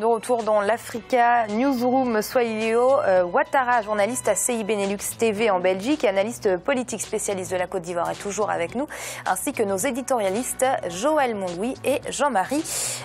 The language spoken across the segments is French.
De retour dans l'Africa Newsroom, Swahilio Ouattara, journaliste à CI Benelux TV en Belgique et analyste politique spécialiste de la Côte d'Ivoire, est toujours avec nous, ainsi que nos éditorialistes Joël Monlouis et Jean-Marie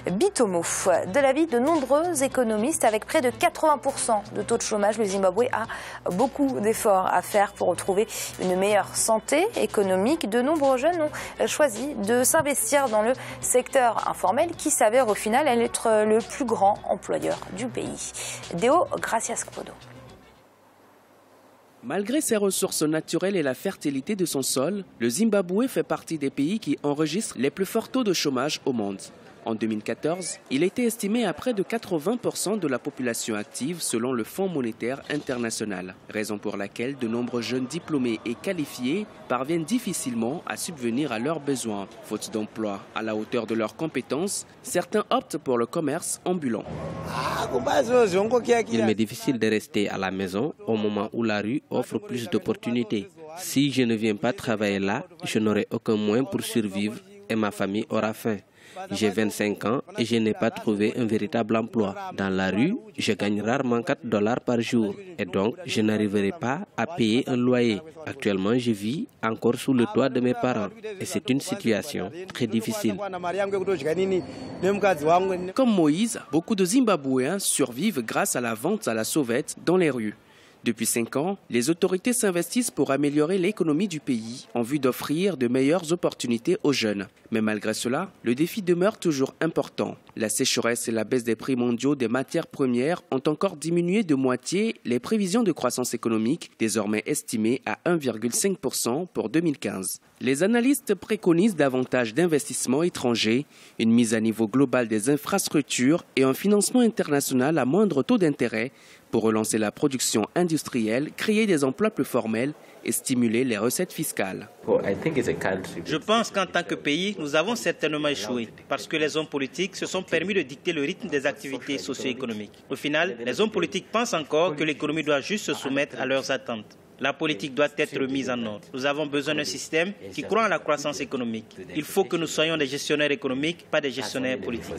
Bitomo. De l'avis de nombreux économistes, avec près de 80% de taux de chômage, le Zimbabwe a beaucoup d'efforts à faire pour retrouver une meilleure santé économique. De nombreux jeunes ont choisi de s'investir dans le secteur informel qui s'avère au final être le plus grand employeur du pays. Deo Gracias Codo. Malgré ses ressources naturelles et la fertilité de son sol, le Zimbabwe fait partie des pays qui enregistrent les plus forts taux de chômage au monde. En 2014, il était estimé à près de 80% de la population active selon le Fonds monétaire international, raison pour laquelle de nombreux jeunes diplômés et qualifiés parviennent difficilement à subvenir à leurs besoins. Faute d'emploi à la hauteur de leurs compétences, certains optent pour le commerce ambulant. Il m'est difficile de rester à la maison au moment où la rue offre plus d'opportunités. Si je ne viens pas travailler là, je n'aurai aucun moyen pour survivre et ma famille aura faim. J'ai 25 ans et je n'ai pas trouvé un véritable emploi. Dans la rue, je gagne rarement $4 par jour et donc je n'arriverai pas à payer un loyer. Actuellement, je vis encore sous le toit de mes parents et c'est une situation très difficile. Comme Moïse, beaucoup de Zimbabwéens survivent grâce à la vente à la sauvette dans les rues. Depuis 5 ans, les autorités s'investissent pour améliorer l'économie du pays en vue d'offrir de meilleures opportunités aux jeunes. Mais malgré cela, le défi demeure toujours important. La sécheresse et la baisse des prix mondiaux des matières premières ont encore diminué de moitié les prévisions de croissance économique, désormais estimées à 1,5% pour 2015. Les analystes préconisent davantage d'investissements étrangers, une mise à niveau globale des infrastructures et un financement international à moindre taux d'intérêt pour relancer la production industrielle, créer des emplois plus formels et stimuler les recettes fiscales. Je pense qu'en tant que pays, nous avons certainement échoué parce que les hommes politiques se sont permis de dicter le rythme des activités socio-économiques. Au final, les hommes politiques pensent encore que l'économie doit juste se soumettre à leurs attentes. La politique doit être mise en ordre. Nous avons besoin d'un système qui croit en la croissance économique. Il faut que nous soyons des gestionnaires économiques, pas des gestionnaires politiques.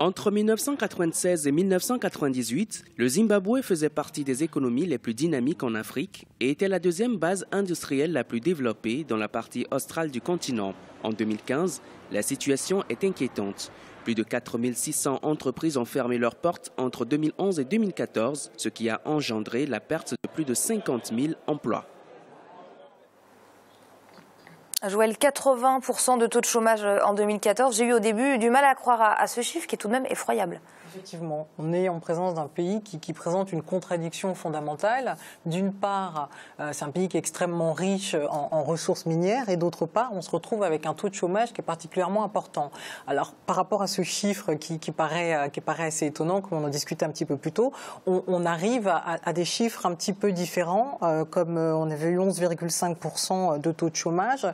Entre 1996 et 1998, le Zimbabwe faisait partie des économies les plus dynamiques en Afrique et était la deuxième base industrielle la plus développée dans la partie australe du continent. En 2015, la situation est inquiétante. Plus de 4600 entreprises ont fermé leurs portes entre 2011 et 2014, ce qui a engendré la perte de plus de 50 000 emplois. Joël, 80% de taux de chômage en 2014. J'ai eu au début du mal à croire à ce chiffre qui est tout de même effroyable. Effectivement, on est en présence d'un pays qui présente une contradiction fondamentale. D'une part, c'est un pays qui est extrêmement riche en ressources minières et d'autre part, on se retrouve avec un taux de chômage qui est particulièrement important. Alors, par rapport à ce chiffre qui paraît assez étonnant, comme on en discutait un petit peu plus tôt, on arrive à des chiffres un petit peu différents, comme on avait eu 11,5% de taux de chômage.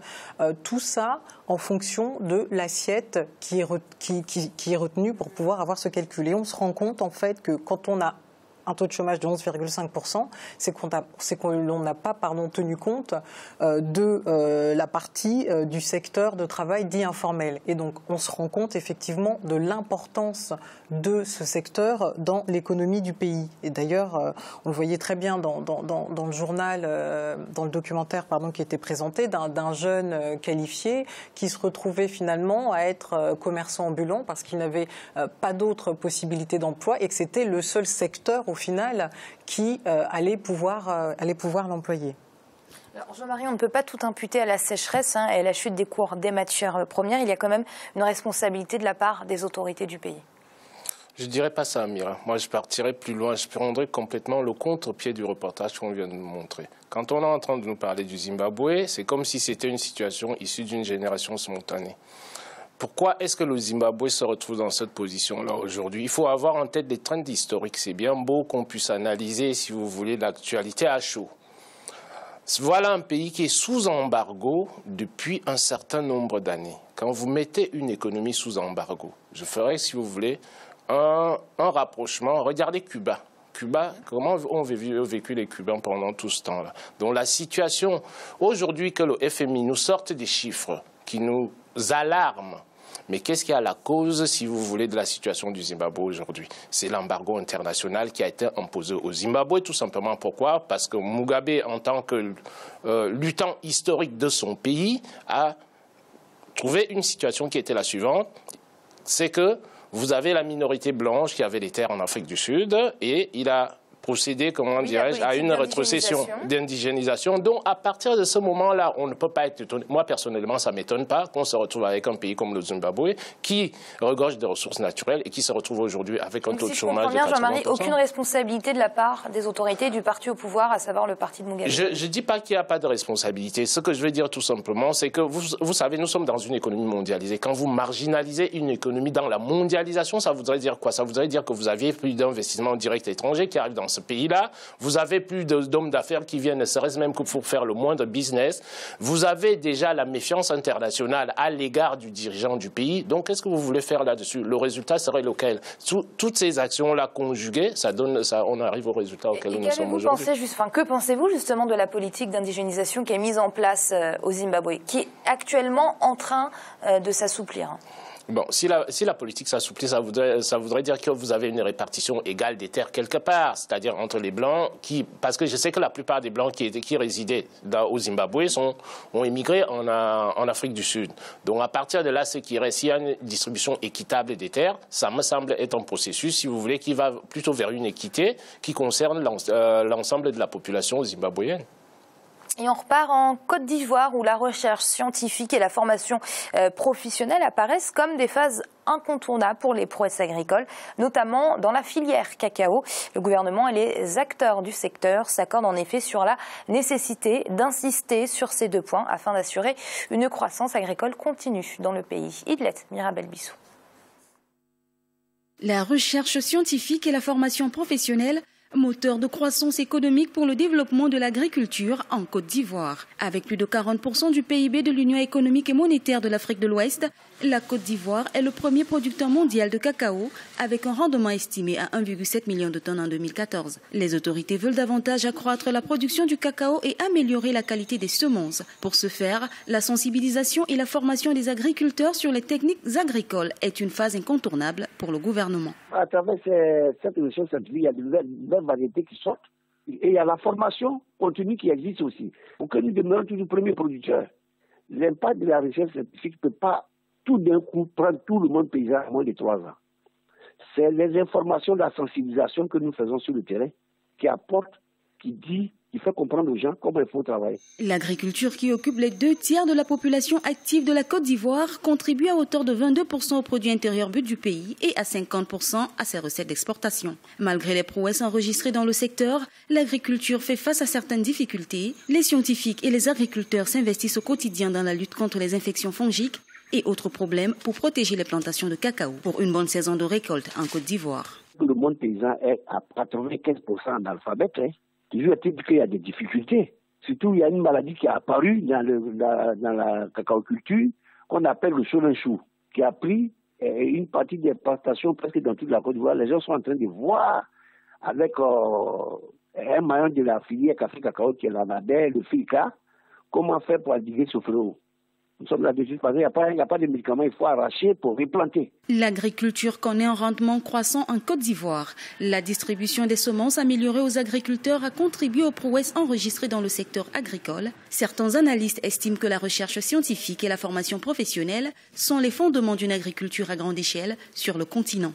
Tout ça en fonction de l'assiette qui est retenue pour pouvoir avoir ce calcul. Et on se rend compte en fait que quand on a un taux de chômage de 11,5%, c'est qu'on n'a pas tenu compte de la partie du secteur de travail dit informel. Et donc on se rend compte effectivement de l'importance de ce secteur dans l'économie du pays. Et d'ailleurs, on le voyait très bien dans le journal, dans le documentaire qui était présenté, d'un jeune qualifié qui se retrouvait finalement à être commerçant ambulant parce qu'il n'avait pas d'autre possibilité d'emploi et que c'était le seul secteur au final qui allait pouvoir l'employer. Jean-Marie, on ne peut pas tout imputer à la sécheresse et à la chute des cours des matières premières. Il y a quand même une responsabilité de la part des autorités du pays. Je ne dirais pas ça, Amira. Moi, je partirais plus loin. Je prendrais complètement le contre-pied du reportage qu'on vient de nous montrer. Quand on est en train de nous parler du Zimbabwe, c'est comme si c'était une situation issue d'une génération spontanée. Pourquoi est-ce que le Zimbabwe se retrouve dans cette position-là aujourd'hui? Il faut avoir en tête des trends historiques. C'est bien beau qu'on puisse analyser, si vous voulez, l'actualité à chaud. Voilà un pays qui est sous embargo depuis un certain nombre d'années. Quand vous mettez une économie sous embargo, je ferai, si vous voulez, un rapprochement. Regardez Cuba. Cuba, comment ont vécu les Cubains pendant tout ce temps-là? Donc la situation, aujourd'hui que le FMI nous sorte des chiffres qui nous alarment, Mais qu'est-ce qui est à la cause, si vous voulez, de la situation du Zimbabwe aujourd'hui? C'est l'embargo international qui a été imposé au Zimbabwe, tout simplement. Pourquoi? Parce que Mugabe, en tant que luttant historique de son pays, a trouvé une situation qui était la suivante. C'est que vous avez la minorité blanche qui avait les terres en Afrique du Sud et il a procédé, comment dirais-je, à une rétrocession d'indigénisation. Donc, à partir de ce moment-là, on ne peut pas être étonné. Moi, personnellement, ça ne m'étonne pas qu'on se retrouve avec un pays comme le Zimbabwe qui regorge de ressources naturelles et qui se retrouve aujourd'hui avec un taux de chômage de 80%. Jean-Marie, aucune responsabilité de la part des autorités du parti au pouvoir, à savoir le parti de Mugabe. Je ne dis pas qu'il n'y a pas de responsabilité. Ce que je veux dire tout simplement, c'est que vous savez, nous sommes dans une économie mondialisée. Quand vous marginalisez une économie dans la mondialisation, ça voudrait dire quoi? Ça voudrait dire que vous aviez plus d'investissements directs étrangers qui arrivent dans ce pays-là. Vous avez plus d'hommes d'affaires qui viennent, ne serait-ce même que pour faire le moindre business. Vous avez déjà la méfiance internationale à l'égard du dirigeant du pays. Donc, qu'est-ce que vous voulez faire là-dessus? Le résultat serait lequel? Toutes ces actions-là conjuguées, on arrive au résultat auquel nous sommes aujourd'hui. Que pensez-vous justement de la politique d'indigénisation qui est mise en place au Zimbabwe, qui est actuellement en train de s'assouplir? Bon, si la politique s'assouplit, ça voudrait dire que vous avez une répartition égale des terres quelque part, c'est-à-dire entre les Blancs parce que je sais que la plupart des Blancs qui résidaient au Zimbabwe ont émigré en Afrique du Sud. Donc à partir de là, ce qui reste, s'il y a une distribution équitable des terres, ça me semble être un processus, si vous voulez, qui va plutôt vers une équité qui concerne l'ensemble de la population zimbabwéenne. Et on repart en Côte d'Ivoire où la recherche scientifique et la formation professionnelle apparaissent comme des phases incontournables pour les prouesses agricoles, notamment dans la filière cacao. Le gouvernement et les acteurs du secteur s'accordent en effet sur la nécessité d'insister sur ces deux points afin d'assurer une croissance agricole continue dans le pays. Idlet Mirabel-Bissou. La recherche scientifique et la formation professionnelle, moteur de croissance économique pour le développement de l'agriculture en Côte d'Ivoire. Avec plus de 40% du PIB de l'Union économique et monétaire de l'Afrique de l'Ouest, la Côte d'Ivoire est le premier producteur mondial de cacao avec un rendement estimé à 1,7 million de tonnes en 2014. Les autorités veulent davantage accroître la production du cacao et améliorer la qualité des semences. Pour ce faire, la sensibilisation et la formation des agriculteurs sur les techniques agricoles est une phase incontournable pour le gouvernement. À travers cette recherche scientifique, il y a de nouvelles variétés qui sortent et il y a la formation continue qui existe aussi. Pour que nous demeurions toujours premier producteur, l'impact de la recherche scientifique ne peut pas tout d'un coup prendre tout le monde paysan à moins de 3 ans. C'est les informations de la sensibilisation que nous faisons sur le terrain qui apportent, qui fait comprendre aux gens comment il faut travailler. L'agriculture qui occupe les 2/3 de la population active de la Côte d'Ivoire contribue à hauteur de 22% au produit intérieur brut du pays et à 50% à ses recettes d'exportation. Malgré les prouesses enregistrées dans le secteur, l'agriculture fait face à certaines difficultés. Les scientifiques et les agriculteurs s'investissent au quotidien dans la lutte contre les infections fongiques et autres problèmes pour protéger les plantations de cacao pour une bonne saison de récolte en Côte d'Ivoire. Le monde paysan est à 95% analphabète. Toujours est-il qu'il y a des difficultés. Surtout, il y a une maladie qui est apparue dans la cacaoculture qu'on appelle le solenchou, qui a pris une partie des plantations presque dans toute la Côte d'Ivoire. Les gens sont en train de voir avec un maillon de la filière café-cacao qui est l'anabelle, le filca, comment faire pour endiguer ce fléau. Nous sommes là-dessus parce qu'il n'y a pas de médicaments, il faut arracher pour replanter. L'agriculture connaît un rendement croissant en Côte d'Ivoire. La distribution des semences améliorées aux agriculteurs a contribué aux prouesses enregistrées dans le secteur agricole. Certains analystes estiment que la recherche scientifique et la formation professionnelle sont les fondements d'une agriculture à grande échelle sur le continent.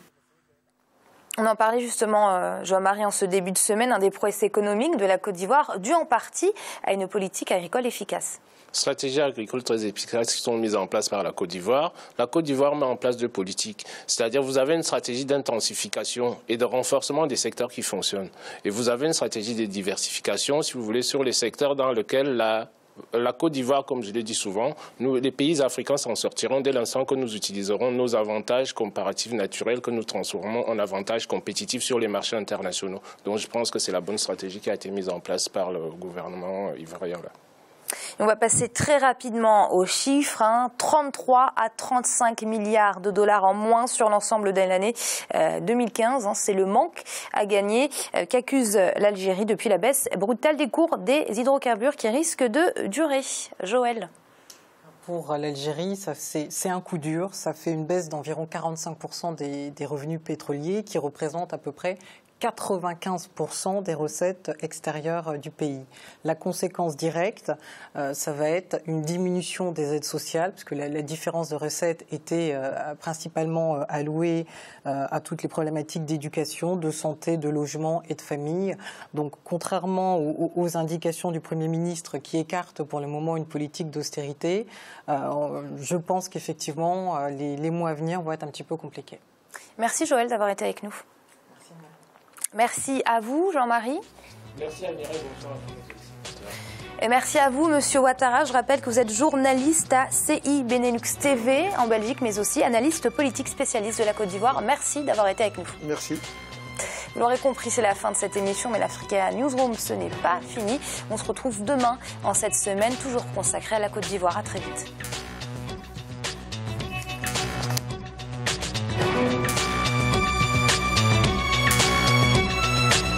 On en parlait justement, Jean-Marie, en ce début de semaine, des prouesses économiques de la Côte d'Ivoire, dues en partie à une politique agricole efficace. Stratégies agricoles très efficaces qui sont mises en place par la Côte d'Ivoire. La Côte d'Ivoire met en place deux politiques. C'est-à-dire vous avez une stratégie d'intensification et de renforcement des secteurs qui fonctionnent. Et vous avez une stratégie de diversification, si vous voulez, sur les secteurs dans lesquels la Côte d'Ivoire, comme je l'ai dit souvent, les pays africains s'en sortiront dès l'instant que nous utiliserons nos avantages comparatifs naturels que nous transformons en avantages compétitifs sur les marchés internationaux. Donc je pense que c'est la bonne stratégie qui a été mise en place par le gouvernement ivoirien là. On va passer très rapidement aux chiffres. 33 à 35 milliards de dollars en moins sur l'ensemble de l'année 2015. C'est le manque à gagner qu'accuse l'Algérie depuis la baisse brutale des cours des hydrocarbures qui risque de durer. Joël. pour l'Algérie, c'est un coup dur. Ça fait une baisse d'environ 45% des revenus pétroliers qui représentent à peu près 95% des recettes extérieures du pays. La conséquence directe, ça va être une diminution des aides sociales, puisque la différence de recettes était principalement allouée à toutes les problématiques d'éducation, de santé, de logement et de famille. Donc, contrairement aux indications du Premier ministre qui écartent pour le moment une politique d'austérité, je pense qu'effectivement, les mois à venir vont être un petit peu compliqués. Merci Joël d'avoir été avec nous. Merci à vous, Jean-Marie. Merci à Mireille, bonsoir à tous. Et merci à vous, Monsieur Ouattara. Je rappelle que vous êtes journaliste à CI Benelux TV en Belgique, mais aussi analyste politique spécialiste de la Côte d'Ivoire. Merci d'avoir été avec nous. Merci. Vous l'aurez compris, c'est la fin de cette émission, mais l'Africa Newsroom, ce n'est pas fini. On se retrouve demain en cette semaine, toujours consacrée à la Côte d'Ivoire. À très vite.